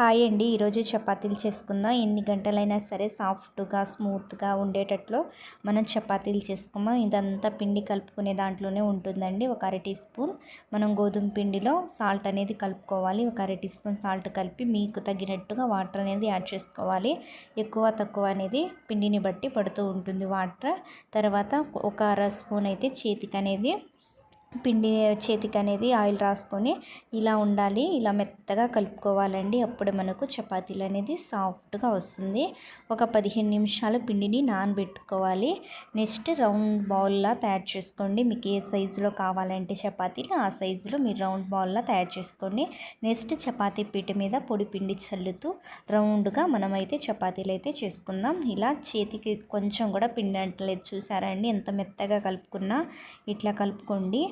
Hi అండి. ఈరోజు చపాతీలు చేసుకుందాం. ఎన్ని గంటలైనా సరే సాఫ్ట్‌గా, స్మూత్‌గా ఉండేటట్లు మనం చపాతీలు చేసుకుందాం. ఇదంతా పిండి కలుపుకునే దాంట్లోనే ఉంటుందండి. ఒక అర టీ స్పూన్ మనం గోధుమ పిండిలో సాల్ట్ అనేది కలుపుకోవాలి. ఒక అర టీ స్పూన్ సాల్ట్ కలిపి మీకు తగినట్టుగా వాటర్ అనేది యాడ్ చేసుకోవాలి. ఎక్కువ తక్కువ అనేది పిండిని బట్టి పడుతూ ఉంటుంది వాటర్. తర్వాత ఒక అర స్పూన్ అయితే చేతికి అనేది ఆయిల్ రాసుకొని ఇలా ఉండాలి. ఇలా మెత్తగా కలుపుకోవాలండి. అప్పుడు మనకు చపాతీలు అనేది సాఫ్ట్గా వస్తుంది. ఒక 15 నిమిషాలు పిండిని నానబెట్టుకోవాలి. నెక్స్ట్ రౌండ్ బౌల్లా తయారు చేసుకోండి. మీకు ఏ సైజులో కావాలంటే చపాతీలు ఆ సైజులో మీరు రౌండ్ బౌల్లా తయారు చేసుకోండి. నెక్స్ట్ చపాతీ పీట మీద పొడి పిండి చల్లుతూ రౌండ్గా మనమైతే చపాతీలు అయితే చేసుకుందాం. ఇలా చేతికి కొంచెం కూడా పిండి అంటలేదు. చూసారా అండి ఎంత మెత్తగా కలుపుకున్నా ఇట్లా కలుపుకోండి.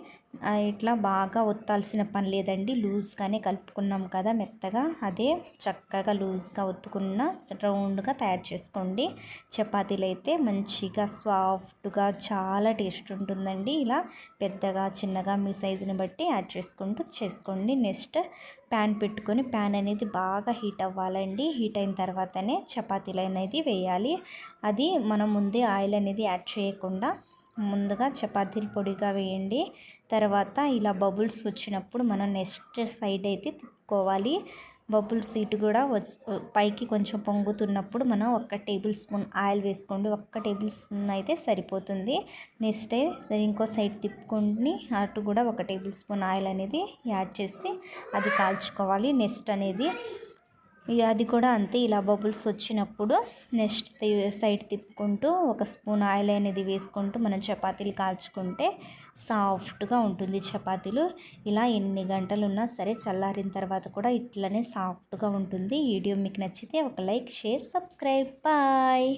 ఇట్లా బాగా ఒత్తాల్సిన పని లేదండి. లూజ్గానే కలుపుకున్నాం కదా మెత్తగా, అదే చక్కగా లూజ్గా ఒత్తుకున్న రౌండ్గా తయారు చేసుకోండి. చపాతీలు అయితే మంచిగా సాఫ్ట్గా చాలా టేస్ట్ ఉంటుందండి. ఇలా పెద్దగా చిన్నగా మీ సైజుని బట్టి యాడ్ చేసుకుంటూ చేసుకోండి. నెక్స్ట్ ప్యాన్ పెట్టుకొని ప్యాన్ అనేది బాగా హీట్ అవ్వాలండి. హీట్ అయిన తర్వాతనే చపాతీలు అనేది వేయాలి. అది మనం ముందే ఆయిల్ అనేది యాడ్ చేయకుండా ముందుగా చపాతీలు పొడిగా వేయండి. తర్వాత ఇలా బబుల్స్ వచ్చినప్పుడు మనం నెక్స్ట్ సైడ్ అయితే తిప్పుకోవాలి. బబుల్స్ ఇటు కూడా పైకి కొంచెం పొంగుతున్నప్పుడు మనం 1 టేబుల్ స్పూన్ ఆయిల్ వేసుకోండి. 1 టేబుల్ స్పూన్ అయితే సరిపోతుంది. నెక్స్ట్ ఇంకో సైడ్ తిప్పుకొని అటు కూడా 1 టేబుల్ స్పూన్ ఆయిల్ అనేది యాడ్ చేసి అది కాల్చుకోవాలి. నెక్స్ట్ అనేది అది కూడా అంతే. ఇలా బబుల్స్ వచ్చినప్పుడు నెక్స్ట్ సైడ్ తిప్పుకుంటూ 1 స్పూన్ ఆయిల్ అనేది వేసుకుంటూ మనం చపాతీలు కాల్చుకుంటే సాఫ్ట్గా ఉంటుంది చపాతీలు. ఇలా ఎన్ని గంటలు ఉన్నా సరే చల్లారిన తర్వాత కూడా ఇట్లనే సాఫ్ట్గా ఉంటుంది. ఈ వీడియో మీకు నచ్చితే ఒక లైక్, షేర్, సబ్స్క్రైబ్. బాయ్.